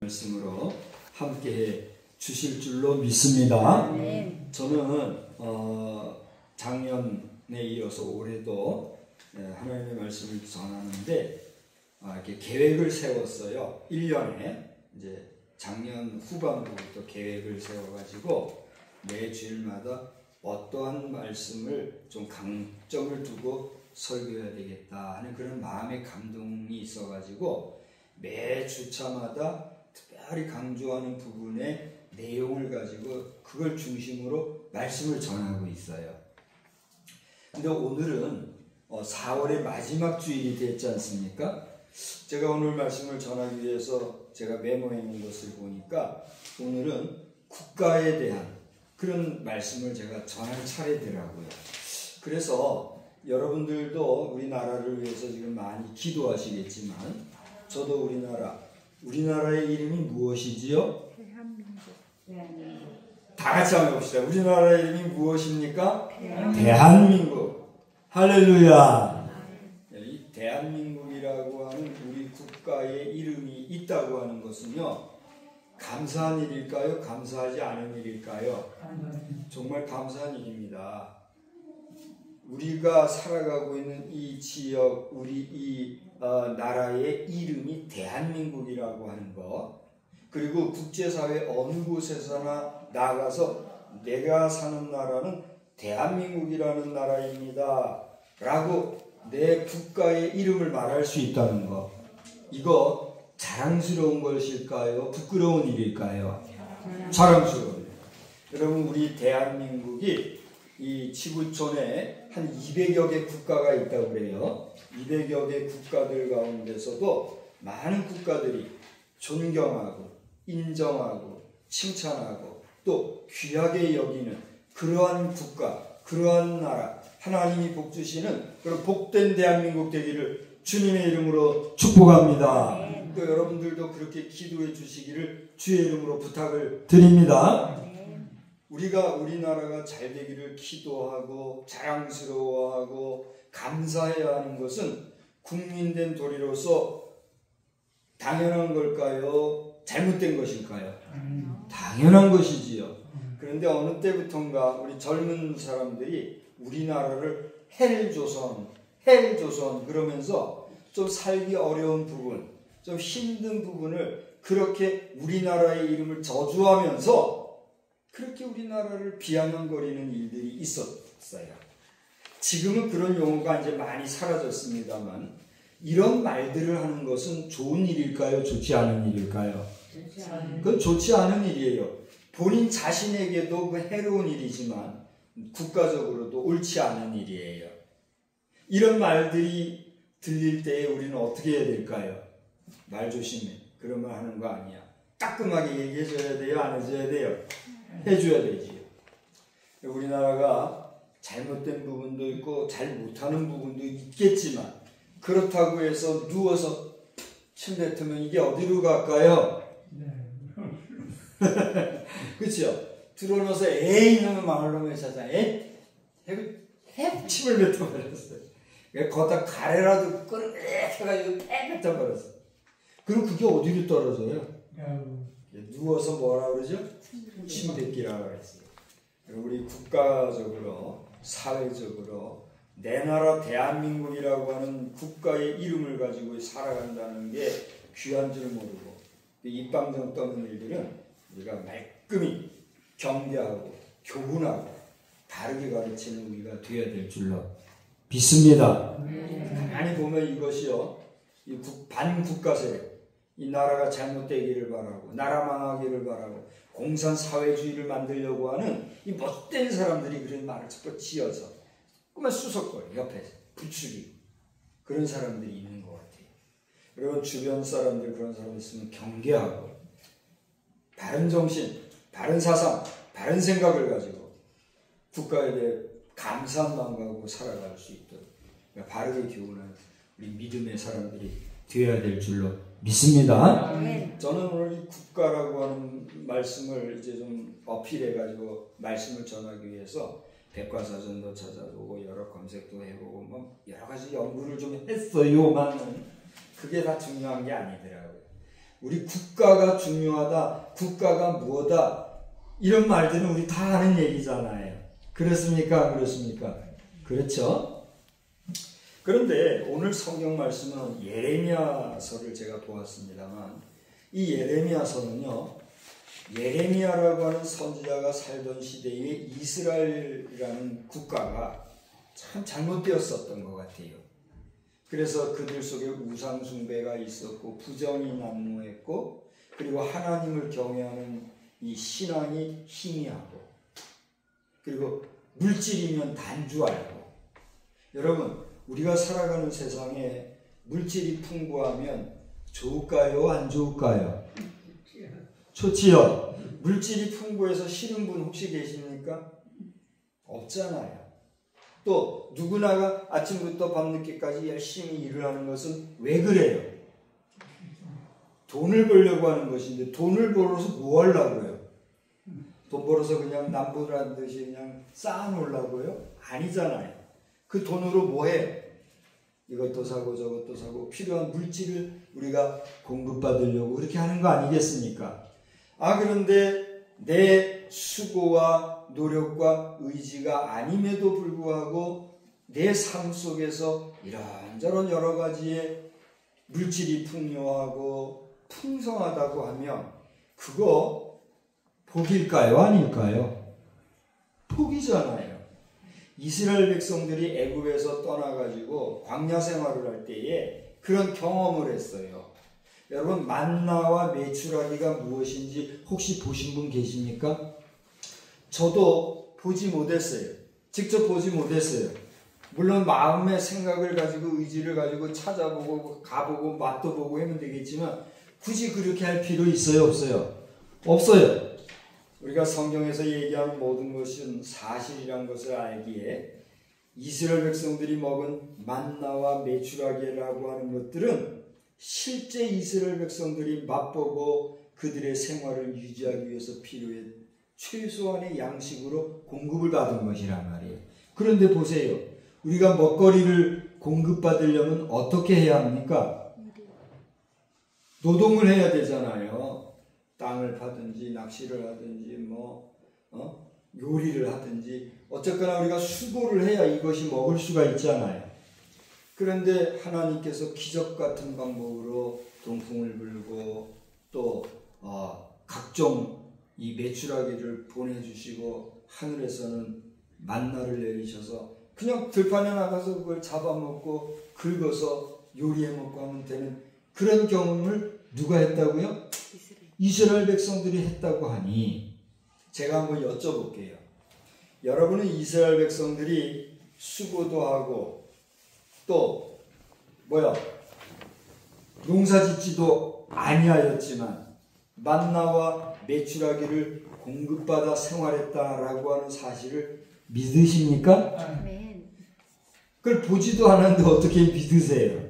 말씀으로 함께해 주실 줄로 믿습니다. 저는 작년에 이어서 올해도 하나님의 말씀을 전하는데 이렇게 계획을 세웠어요. 1년에 이제 작년 후반부부터 계획을 세워가지고 매 주일마다 어떠한 말씀을 좀 강점을 두고 설교해야 되겠다 하는 그런 마음의 감동이 있어가지고 매 주차마다 특별히 강조하는 부분의 내용을 가지고 그걸 중심으로 말씀을 전하고 있어요. 근데 오늘은 4월의 마지막 주일이 됐지 않습니까? 제가 오늘 말씀을 전하기 위해서 제가 메모해 놓은 것을 보니까 오늘은 국가에 대한 그런 말씀을 제가 전할 차례더라고요. 그래서 여러분들도 우리나라를 위해서 지금 많이 기도하시겠지만 저도 우리나라의 이름이 무엇이지요? 대한민국. 다 같이 한번 봅시다. 우리나라의 이름이 무엇입니까? 대한민국. 할렐루야. 이 대한민국이라고 하는 우리 국가의 이름이 있다고 하는 것은요, 감사한 일일까요? 감사하지 않은 일일까요? 정말 감사한 일입니다. 우리가 살아가고 있는 이 지역, 우리 이 나라의 이름이 대한민국이라고 하는 것, 그리고 국제사회 어느 곳에서나 나가서 내가 사는 나라는 대한민국이라는 나라입니다 라고 내 국가의 이름을 말할 수 있다는 것, 이거 자랑스러운 것일까요? 부끄러운 일일까요? 자랑스러워요. 여러분, 우리 대한민국이 이 지구촌에 한 200여 개 국가가 있다고 그래요. 200여 개 국가들 가운데서도 많은 국가들이 존경하고 인정하고 칭찬하고 또 귀하게 여기는 그러한 국가, 그러한 나라, 하나님이 복 주시는 그런 복된 대한민국 되기를 주님의 이름으로 축복합니다. 또 여러분들도 그렇게 기도해 주시기를 주의 이름으로 부탁을 드립니다. 우리가 우리나라가 잘 되기를 기도하고 자랑스러워하고 감사해야 하는 것은 국민된 도리로서 당연한 걸까요? 잘못된 것일까요? 당연한 것이지요. 그런데 어느 때부턴가 우리 젊은 사람들이 우리나라를 헬조선 그러면서 좀 살기 어려운 부분, 좀 힘든 부분을 그렇게 우리나라의 이름을 저주하면서 그렇게 우리나라를 비아냥거리는 일들이 있었어요. 지금은 그런 용어가 이제 많이 사라졌습니다만 이런 말들을 하는 것은 좋은 일일까요? 좋지 않은 일일까요? 그건 좋지 않은 일이에요. 본인 자신에게도 그 해로운 일이지만 국가적으로도 옳지 않은 일이에요. 이런 말들이 들릴 때에 우리는 어떻게 해야 될까요? 말 조심해. 그런 말 하는 거 아니야. 따끔하게 얘기해줘야 돼요? 안 해줘야 돼요? 해줘야 되지요. 우리나라가 잘못된 부분도 있고 잘 못하는 부분도 있겠지만 그렇다고 해서 누워서 침 뱉으면 이게 어디로 갈까요? 그렇죠? 들어놓아서 에이 이놈의 마을놈의 사자 에? 침을 뱉어버렸어요. 거기다 가래라도 끓여가지고 뱉어버렸어. 그럼 그게 어디로 떨어져요? 누워서 뭐라 그러죠? 침 뱉기라고 했어요. 우리 국가적으로 사회적으로 내 나라 대한민국이라고 하는 국가의 이름을 가지고 살아간다는 게 귀한 줄 모르고 입방정 떠는 일들은 우리가 말끔히 경계하고 교훈하고 바르게 가르치는 우리가 되어야 될 줄로 믿습니다. 가만히 보면 이것이요, 이 반국가 세력, 이 나라가 잘못되기를 바라고 나라 망하기를 바라고 공산사회주의를 만들려고 하는 이 못된 사람들이 그런 말을 자꾸 지어서 그만 수석거려 옆에서 부추기고 그런 사람들이 있는 것 같아요. 여러분 주변 사람들 그런 사람 있으면 경계하고 바른 정신, 바른 사상, 바른 생각을 가지고 국가에 대해 감사한 마음 가지고 살아갈 수 있도록 바르게 교훈하는 우리 믿음의 사람들이 되어야 될 줄로 믿습니다. 저는 오늘 이 국가라고 하는 말씀을 이제 좀 어필해가지고 말씀을 전하기 위해서 백과사전도 찾아보고 여러 검색도 해보고 뭐 여러 가지 연구를 좀 했어요만은 그게 다 중요한 게 아니더라고요. 우리 국가가 중요하다, 국가가 뭐다, 이런 말들은 우리 다 아는 얘기잖아요. 그렇습니까? 안 그렇습니까? 그렇죠? 그런데 오늘 성경 말씀은 예레미야서를 제가 보았습니다만, 이 예레미야서는요, 예레미야라고 하는 선지자가 살던 시대에 이스라엘이라는 국가가 참 잘못되었었던 것 같아요. 그래서 그들 속에 우상 숭배가 있었고 부정이 난무했고, 그리고 하나님을 경외하는 이 신앙이 희미하고, 그리고 물질이면 단주알고. 여러분, 우리가 살아가는 세상에 물질이 풍부하면 좋을까요? 안 좋을까요? 좋지요. 물질이 풍부해서 싫은 분 혹시 계십니까? 없잖아요. 또 누구나가 아침부터 밤늦게까지 열심히 일을 하는 것은 왜 그래요? 돈을 벌려고 하는 것인데, 돈을 벌어서 뭐 하려고요? 돈 벌어서 그냥 남부란 듯이 그냥 쌓아놓으려고요? 아니잖아요. 그 돈으로 뭐 해요? 이것도 사고 저것도 사고 필요한 물질을 우리가 공급받으려고 그렇게 하는 거 아니겠습니까? 그런데 내 수고와 노력과 의지가 아님에도 불구하고 내 삶 속에서 이런저런 여러 가지의 물질이 풍요하고 풍성하다고 하면 그거 복일까요? 아닐까요? 복이잖아요. 이스라엘 백성들이 애굽에서 떠나가지고 광야 생활을 할 때에 그런 경험을 했어요. 여러분, 만나와 메추라기가 무엇인지 혹시 보신 분 계십니까? 저도 보지 못했어요. 직접 보지 못했어요. 물론 마음의 생각을 가지고 의지를 가지고 찾아보고 가보고 맛도 보고 하면 되겠지만 굳이 그렇게 할 필요 있어요? 없어요? 없어요. 우리가 성경에서 얘기하는 모든 것은 사실이란 것을 알기에 이스라엘 백성들이 먹은 만나와 메추라기라고 하는 것들은 실제 이스라엘 백성들이 맛보고 그들의 생활을 유지하기 위해서 필요한 최소한의 양식으로 공급을 받은 것이란 말이에요. 그런데 보세요. 우리가 먹거리를 공급받으려면 어떻게 해야 합니까? 노동을 해야 되잖아요. 땅을 파든지 낚시를 하든지 요리를 하든지 어쨌거나 우리가 수고를 해야 이것이 먹을 수가 있잖아요. 그런데 하나님께서 기적 같은 방법으로 동풍을 불고 또 각종 이 메추라기를 보내주시고 하늘에서는 만나를 내리셔서 그냥 들판에 나가서 그걸 잡아먹고 긁어서 요리해 먹고 하면 되는 그런 경험을 누가 했다고요? 이스라엘 백성들이 했다고 하니 제가 한번 여쭤볼게요. 여러분은 이스라엘 백성들이 수고도 하고 또 농사짓지도 아니하였지만 만나와 메추라기를 공급받아 생활했다라고 하는 사실을 믿으십니까? 아멘. 그걸 보지도 않았는데 어떻게 믿으세요?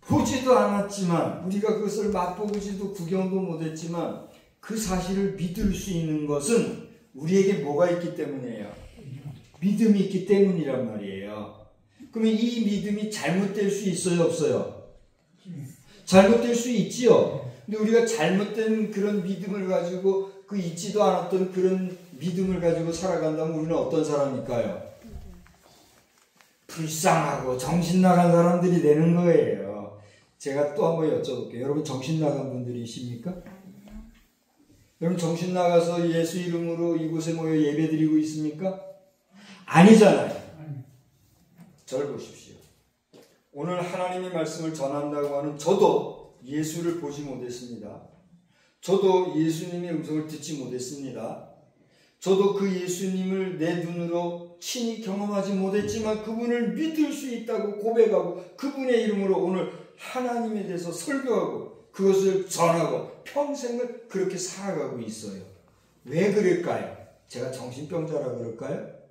보지도 않았지만 우리가 그것을 맛보지도 구경도 못했지만 그 사실을 믿을 수 있는 것은 우리에게 뭐가 있기 때문이에요? 믿음이 있기 때문이란 말이에요. 그러면 이 믿음이 잘못될 수 있어요? 없어요? 잘못될 수 있지요. 근데 우리가 잘못된 그런 믿음을 가지고 그 있지도 않았던 그런 믿음을 가지고 살아간다면 우리는 어떤 사람일까요? 불쌍하고 정신 나간 사람들이 되는 거예요. 제가 또 한번 여쭤볼게요. 여러분 정신 나간 분들이십니까? 여러분 정신 나가서 예수 이름으로 이곳에 모여 예배드리고 있습니까? 아니잖아요. 저를 보십시오. 오늘 하나님의 말씀을 전한다고 하는 저도 예수를 보지 못했습니다. 저도 예수님의 음성을 듣지 못했습니다. 저도 그 예수님을 내 눈으로 친히 경험하지 못했지만 그분을 믿을 수 있다고 고백하고 그분의 이름으로 오늘 하나님에 대해서 설교하고 그것을 전하고 평생을 그렇게 살아가고 있어요. 왜 그럴까요? 제가 정신병자라 그럴까요?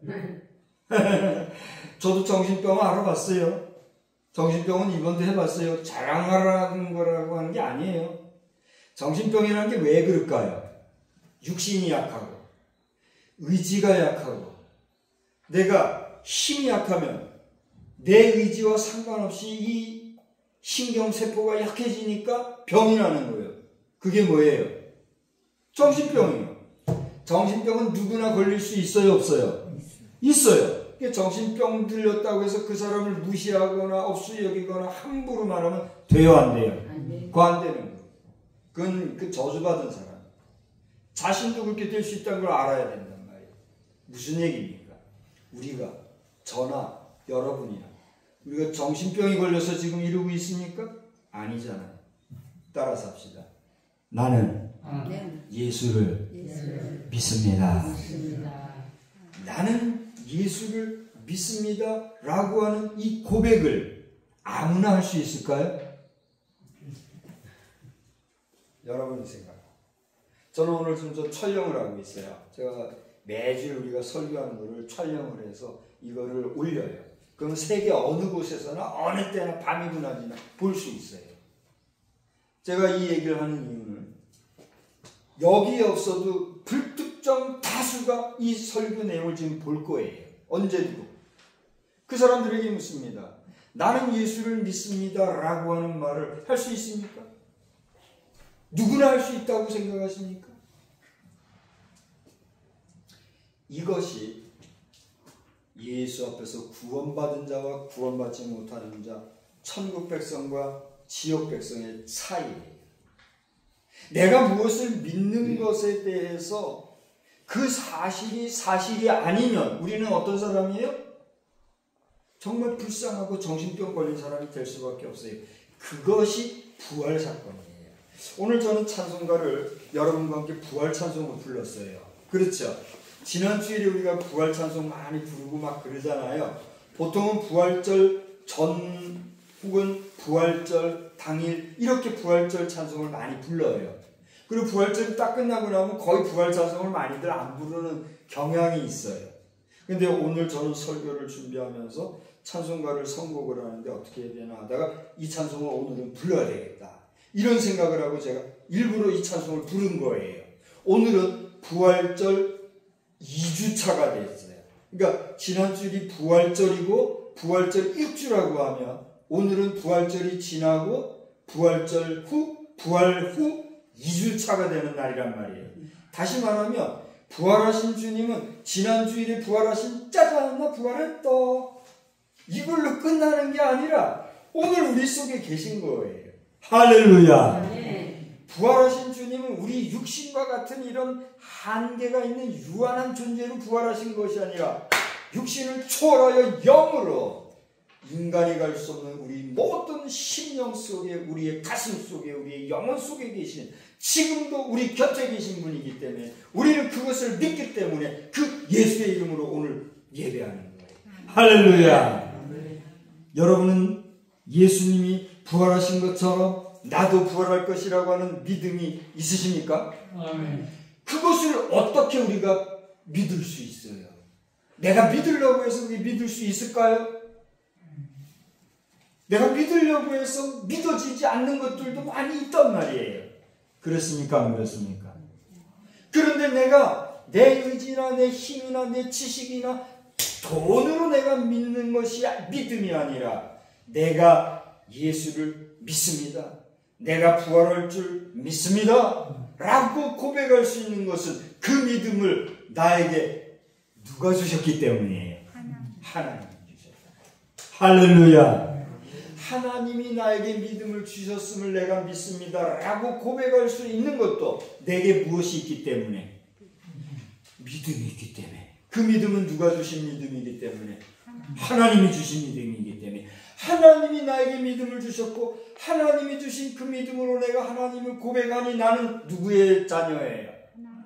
저도 정신병을 알아봤어요. 정신병은 입원도 해봤어요. 자랑하라는 거라고 하는 게 아니에요. 정신병이라는 게 왜 그럴까요? 육신이 약하고 의지가 약하고 내가 힘이 약하면 내 의지와 상관없이 이 신경세포가 약해지니까 병이 나는 거예요. 그게 뭐예요? 정신병이에요. 정신병은 누구나 걸릴 수 있어요, 없어요? 있어요. 정신병 들렸다고 해서 그 사람을 무시하거나 없이 여기거나 함부로 말하면 돼요, 안 돼요? 그거 안 되는 거예요. 그건 그 저주받은 사람. 자신도 그렇게 될 수 있다는 걸 알아야 된단 말이에요. 무슨 얘기입니까? 우리가, 저나 여러분이나 우리가 정신병이 걸려서 지금 이러고 있습니까? 아니잖아요. 따라서 합시다. 나는 예수를 믿습니다. 나는 예수를 믿습니다 라고 하는 이 고백을 아무나 할 수 있을까요? 여러분이 생각. 저는 오늘 좀 촬영을 하고 있어요. 제가 매주 우리가 설교하는 거를 촬영을 해서 이거를 올려요. 그럼 세계 어느 곳에서나 어느 때나 밤이고 낮이나 볼 수 있어요. 제가 이 얘기를 하는 이유는 여기에 없어도 불특정 다수가 이 설교 내용을 지금 볼 거예요. 언제도. 그 사람들에게 묻습니다. 나는 예수를 믿습니다 라고 하는 말을 할 수 있습니까? 누구나 할 수 있다고 생각하십니까? 이것이 예수 앞에서 구원받은 자와 구원받지 못하는 자, 천국 백성과 지옥 백성의 차이예요. 내가 무엇을 믿는 것에 대해서 그 사실이 아니면 우리는 어떤 사람이에요? 정말 불쌍하고 정신병 걸린 사람이 될 수밖에 없어요. 그것이 부활 사건이에요. 오늘 저는 찬송가를 여러분과 함께 부활 찬송을 불렀어요. 그렇죠? 지난 주일에 우리가 부활 찬송 많이 부르고 막 그러잖아요. 보통은 부활절 전 혹은 부활절 당일 이렇게 부활절 찬송을 많이 불러요. 그리고 부활절이 딱 끝나고 나면 거의 부활 찬송을 많이들 안 부르는 경향이 있어요. 근데 오늘 저는 설교를 준비하면서 찬송가를 선곡을 하는데 어떻게 해야 되나 하다가 이 찬송을 오늘은 불러야 되겠다. 이런 생각을 하고 제가 일부러 이 찬송을 부른 거예요. 오늘은 부활절 2주차가 됐어요. 그러니까 지난주일이 부활절이고 부활절 1주라고 하면 오늘은 부활절이 지나고 부활절 후, 부활 후 2주차가 되는 날이란 말이에요. 다시 말하면 부활하신 주님은 지난주일에 부활하신 짜잔 나 부활했다 이걸로 끝나는 게 아니라 오늘 우리 속에 계신 거예요. 할렐루야. 부활하신 주님은 우리 육신과 같은 이런 한계가 있는 유한한 존재로 부활하신 것이 아니라 육신을 초월하여 영으로 인간이 갈 수 없는 우리 모든 심령 속에 우리의 가슴 속에 우리의 영혼 속에 계신 지금도 우리 곁에 계신 분이기 때문에 우리는 그것을 믿기 때문에 그 예수의 이름으로 오늘 예배하는 거예요. 할렐루야. 여러분은 예수님이 부활하신 것처럼 나도 부활할 것이라고 하는 믿음이 있으십니까? 아멘. 그것을 어떻게 우리가 믿을 수 있어요? 내가 믿으려고 해서 우리 믿을 수 있을까요? 내가 믿으려고 해서 믿어지지 않는 것들도 많이 있단 말이에요. 그렇습니까? 안 그렇습니까? 그런데 내가 내 의지나 내 힘이나 내 지식이나 돈으로 내가 믿는 것이 믿음이 아니라 내가 예수를 믿습니다. 내가 부활할 줄 믿습니다. 라고 고백할 수 있는 것은 그 믿음을 나에게 누가 주셨기 때문이에요. 하나님이 주셨다. 할렐루야. 하나님이 나에게 믿음을 주셨음을 내가 믿습니다. 라고 고백할 수 있는 것도 내게 무엇이 있기 때문에? 믿음이 있기 때문에. 그 믿음은 누가 주신 믿음이기 때문에? 하나님이 주신 믿음이기 때문에. 하나님이 나에게 믿음을 주셨고 하나님이 주신 그 믿음으로 내가 하나님을 고백하니 나는 누구의 자녀예요?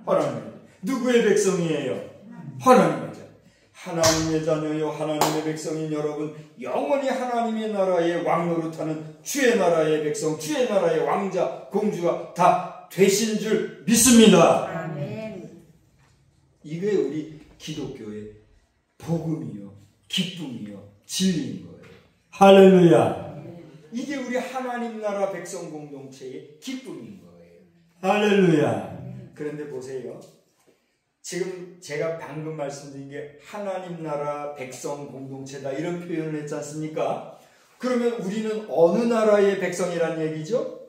하나님. 누구의 백성이에요? 하나님의 자녀. 하나님의 자녀요 하나님의 백성인 여러분 영원히 하나님의 나라의 왕노릇하는 주의 나라의 백성 주의 나라의 왕자 공주가 다 되신 줄 믿습니다. 아멘. 이게 우리 기독교의 복음이요 기쁨이요 진리인 거예요. 할렐루야. 이게 우리 하나님 나라 백성 공동체의 기쁨인 거예요. 할렐루야. 그런데 보세요. 지금 제가 방금 말씀드린 게 하나님 나라 백성 공동체다 이런 표현을 했지 않습니까? 그러면 우리는 어느 나라의 백성이란 얘기죠?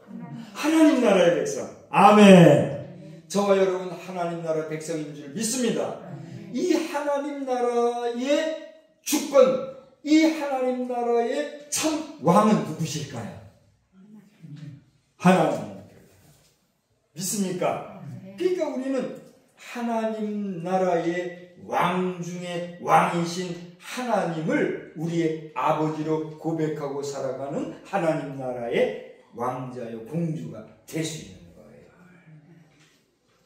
하나님 나라의 백성. 아멘. 저와 여러분 하나님 나라 백성인 줄 믿습니다. 이 하나님 나라의 주권, 이 하나님 나라의 참 왕은 누구실까요? 하나님. 믿습니까? 그러니까 우리는 하나님 나라의 왕 중에 왕이신 하나님을 우리의 아버지로 고백하고 살아가는 하나님 나라의 왕자요 공주가 될 수 있는 거예요.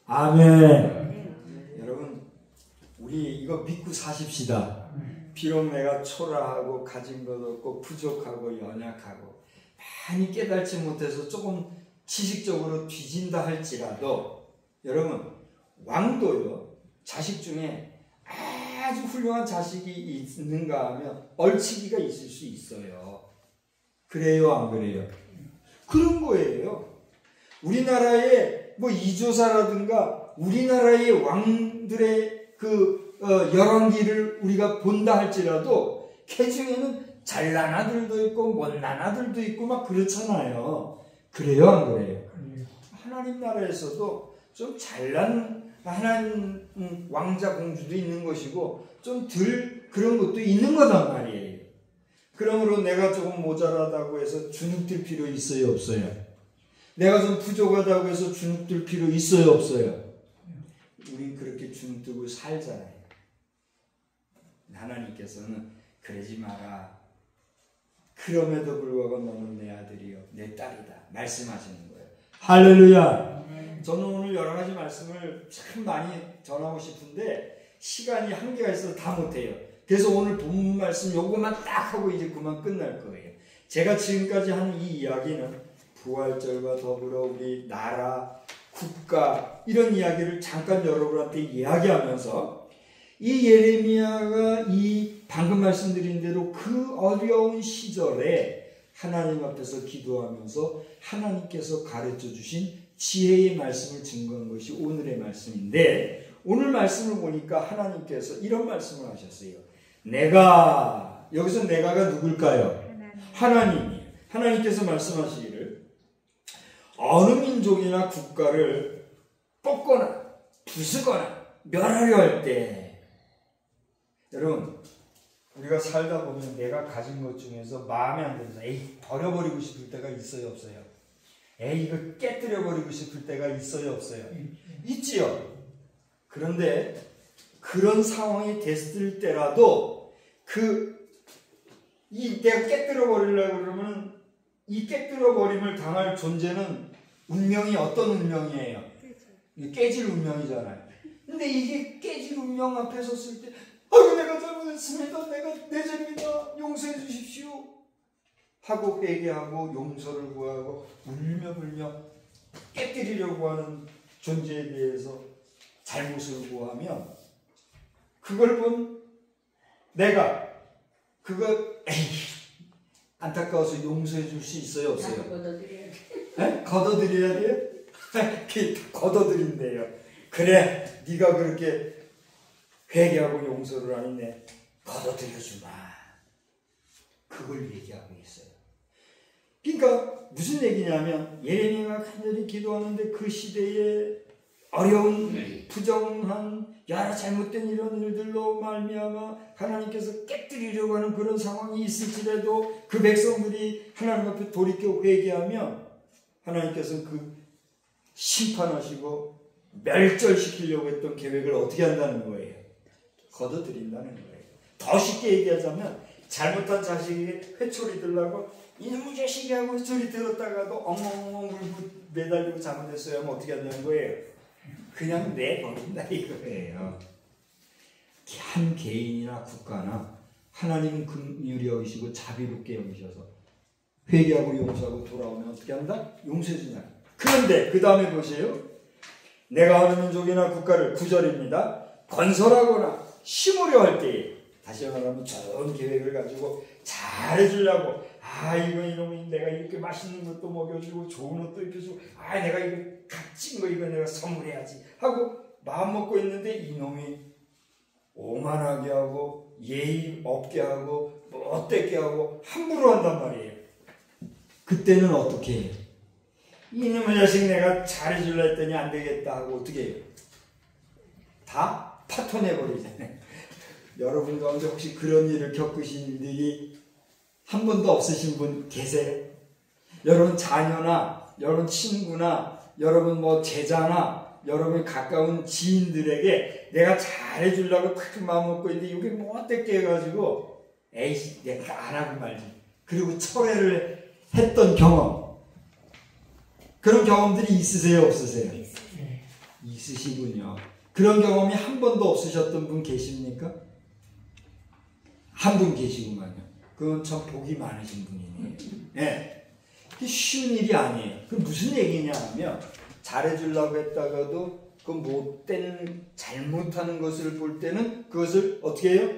아멘. 여러분 우리 이거 믿고 사십시다. 비록 내가 초라하고 가진 것 없고 부족하고 연약하고 많이 깨닫지 못해서 조금 지식적으로 뒤진다 할지라도 여러분 왕도요 자식 중에 아주 훌륭한 자식이 있는가 하면 얼치기가 있을 수 있어요. 그래요 안 그래요? 그런 거예요. 우리나라의 뭐 이조사라든가 우리나라의 왕들의 열왕기를 우리가 본다 할지라도 걔 중에는 잘난 아들도 있고 못난 아들도 있고 막 그렇잖아요. 그래요 안 그래요? 하나님 나라에서도 좀 잘난 하나님 왕자 공주도 있는 것이고 좀 덜 그런 것도 있는 거단 말이에요. 그러므로 내가 조금 모자라다고 해서 주눅들 필요 있어요 없어요? 내가 좀 부족하다고 해서 주눅들 필요 있어요 없어요? 우린 그렇게 주눅들고 살잖아요. 하나님께서는 그러지 마라. 그럼에도 불구하고 너는 내 아들이요 내 딸이다 말씀하시는 거예요. 할렐루야. 저는 오늘 여러 가지 말씀을 참 많이 전하고 싶은데 시간이 한계가 있어서 다 못해요. 그래서 오늘 본문 말씀 요거만 딱 하고 이제 그만 끝날 거예요. 제가 지금까지 한 이 이야기는 부활절과 더불어 우리 나라, 국가 이런 이야기를 잠깐 여러분한테 이야기하면서 이 예레미야가 이 방금 말씀드린 대로 그 어려운 시절에 하나님 앞에서 기도하면서 하나님께서 가르쳐 주신 지혜의 말씀을 증거한 것이 오늘의 말씀인데 오늘 말씀을 보니까 하나님께서 이런 말씀을 하셨어요. 내가 여기서 내가가 누굴까요? 하나님이에요. 하나님께서 말씀하시기를 어느 민족이나 국가를 뽑거나 부수거나 멸하려 할 때 여러분 우리가 살다 보면 내가 가진 것 중에서 마음에 안 들어서 버려버리고 싶을 때가 있어요 없어요? 이거 깨뜨려버리고 싶을 때가 있어요 없어요? 있지요. 그런데 그런 상황이 됐을 때라도 내가 깨뜨려버리려고 그러면 이 깨뜨려버림을 당할 존재는 운명이 어떤 운명이에요? 깨질 운명이잖아요. 근데 이게 깨질 운명 앞에 섰을 때 아이고 내가 잘못했습니다. 내가 내 죄입니다. 용서해 주십시오. 하고 회개하고 용서를 구하고 울며 불며 깨뜨리려고 하는 존재에 대해서 잘못을 구하면 그걸 본 내가 안타까워서 용서해 줄 수 있어요 없어요? 걷어들여야 돼요? 걷어들인대요. 그래 네가 그렇게 회개하고 용서를 하는데 걷어들여주마. 그걸 얘기하고 있어요. 그러니까 무슨 얘기냐면 예레미야가 간절히 기도하는데 그 시대에 어려운 부정한 여러 잘못된 이런 일들로 말미암아 하나님께서 깨뜨리려고 하는 그런 상황이 있을지라도 그 백성들이 하나님 앞에 돌이켜 회개하면 하나님께서는 그 심판하시고 멸절시키려고 했던 계획을 어떻게 한다는 거예요? 걷어들인다는 거예요. 더 쉽게 얘기하자면 잘못한 자식에게 회초리 들라고 이놈의 자식이 하고 회초리 들었다가도 엉엉엉 울고 매달리고 잘못했어요 하면 어떻게 한다는 거예요? 그냥 내버린다 이거예요. 한 개인이나 국가나 하나님은 긍휼히 여기시고 자비롭게 여기셔서 회개하고 용서하고 돌아오면 어떻게 한다? 용서해 준다. 그런데 그 다음에 보세요. 내가 어느 민족이나 국가를 9절입니다. 건설하거나 심으려 할 때에 다시 말하면 좋은 계획을 가지고 잘해주려고 이거 이놈이 내가 이렇게 맛있는 것도 먹여주고 좋은 옷도 입혀주고 내가 이거 값진 거 이거 내가 선물해야지 하고 마음 먹고 있는데 이놈이 오만하게 하고 예의 없게 하고 못되게 하고 함부로 한단 말이에요. 그때는 어떻게 해요? 이놈의 자식 내가 잘해줄라 했더니 안 되겠다 하고 어떻게 해요? 다 파토내버리잖아요. 여러분 가운데 혹시 그런 일을 겪으신 일이 한 번도 없으신 분 계세요? 여러분 자녀나 여러분 친구나 여러분 뭐 제자나 여러분 가까운 지인들에게 내가 잘해주려고 큰 마음 먹고 있는데 이게 뭐 어떻게 해가지고 에이 내가 안 하고 말지 그리고 철회를 했던 경험 그런 경험들이 있으세요 없으세요? 있으시군요. 그런 경험이 한 번도 없으셨던 분 계십니까? 한 분 계시구만요. 그건 참 복이 많으신 분이네요. 네. 쉬운 일이 아니에요. 그 무슨 얘기냐 하면 잘해주려고 했다가도 그 못된 잘못하는 것을 볼 때는 그것을 어떻게 해요?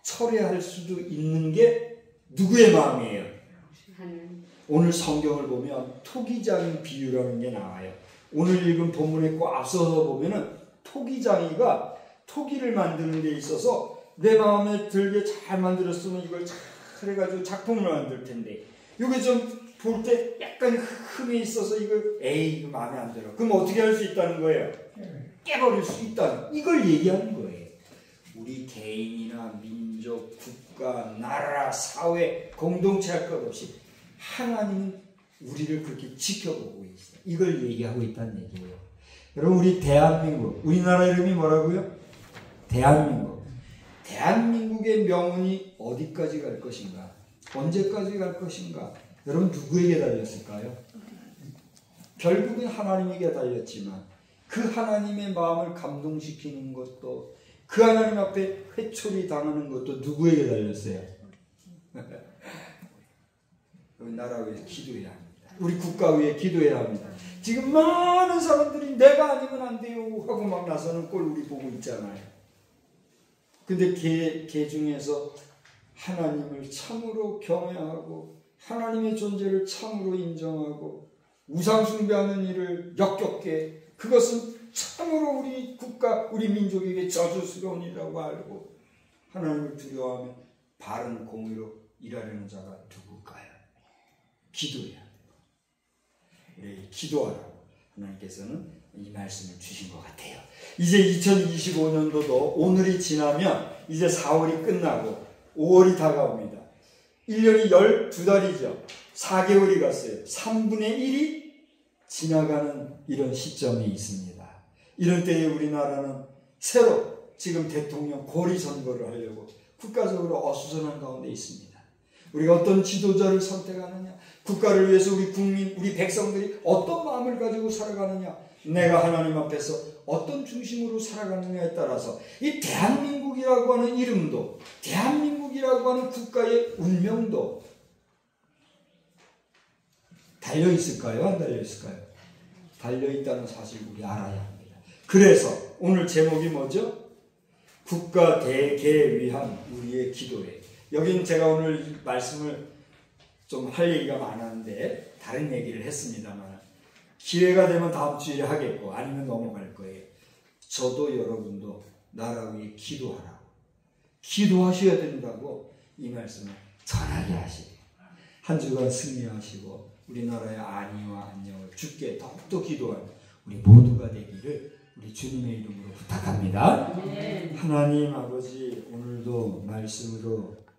철회할 수도 있는 게 누구의 마음이에요? 오늘 성경을 보면 토기장 비유라는 게 나와요. 오늘 읽은 본문에 꼭 앞서서 보면은 토기장이가 토기를 만드는 데 있어서 내 마음에 들게 잘 만들었으면 이걸 잘 해가지고 작품을 만들 텐데 이게 좀 볼 때 약간 흠이 있어서 이거 에이 이거 마음에 안 들어. 그럼 어떻게 할 수 있다는 거예요? 깨버릴 수 있다는 이걸 얘기하는 거예요. 우리 개인이나 민족, 국가, 나라, 사회, 공동체 할 것 없이 하나님은 우리를 그렇게 지켜보고 있어요. 이걸 얘기하고 있다는 얘기예요. 여러분 우리 대한민국, 우리나라 이름이 뭐라고요? 대한민국. 대한민국의 명운이 어디까지 갈 것인가? 언제까지 갈 것인가? 여러분 누구에게 달렸을까요? 결국은 하나님에게 달렸지만 그 하나님의 마음을 감동시키는 것도 그 하나님 앞에 회초리 당하는 것도 누구에게 달렸어요? 우리 나라 위해 기도해야 합니다. 우리 국가 위해 기도해야 합니다. 지금 많은 사람들이 내가 아니면 안 돼요 하고 막 나서는 꼴 우리 보고 있잖아요. 근데 개 중에서 하나님을 참으로 경외하고 하나님의 존재를 참으로 인정하고 우상 숭배하는 일을 역겹게 그것은 참으로 우리 국가, 우리 민족에게 저주스러운 일이라고 알고 하나님을 두려워하며 바른 공의로 일하려는 자가 누굴까요? 기도해야 돼요. 우리 기도하라고 하나님께서는 이 말씀을 주신 것 같아요. 이제 2025년도도 오늘이 지나면 이제 4월이 끝나고 5월이 다가옵니다. 1년이 12달이죠. 4개월이 갔어요. 3분의 1이 지나가는 이런 시점이 있습니다. 이런 때에 우리나라는 새로 지금 대통령 고리 선거를 하려고 국가적으로 어수선한 가운데 있습니다. 우리가 어떤 지도자를 선택하느냐, 국가를 위해서 우리 국민, 우리 백성들이 어떤 마음을 가지고 살아가느냐, 내가 하나님 앞에서 어떤 중심으로 살아가느냐에 따라서 이 대한민국이라고 하는 이름도, 대한민국이라고 하는 국가의 운명도 달려있을까요? 안 달려있을까요? 달려있다는 사실 우리 알아야 합니다. 그래서 오늘 제목이 뭐죠? 국가 대계에 위한 우리의 기도회. 여기는 제가 오늘 말씀을 좀 할 얘기가 많았는데 다른 얘기를 했습니다만 기회가 되면 다음 주에 하겠고 아니면 넘어갈 거예요. 저도 여러분도 나라 위해 기도하라고, 기도하셔야 된다고 이 말씀을 전하게 하시고 한 주간 승리하시고 우리나라의 안위와 안녕을 주께 더욱더 기도하는 우리 모두가 되기를 우리 주님의 이름으로 부탁합니다. 하나님 아버지, 오늘도 말씀으로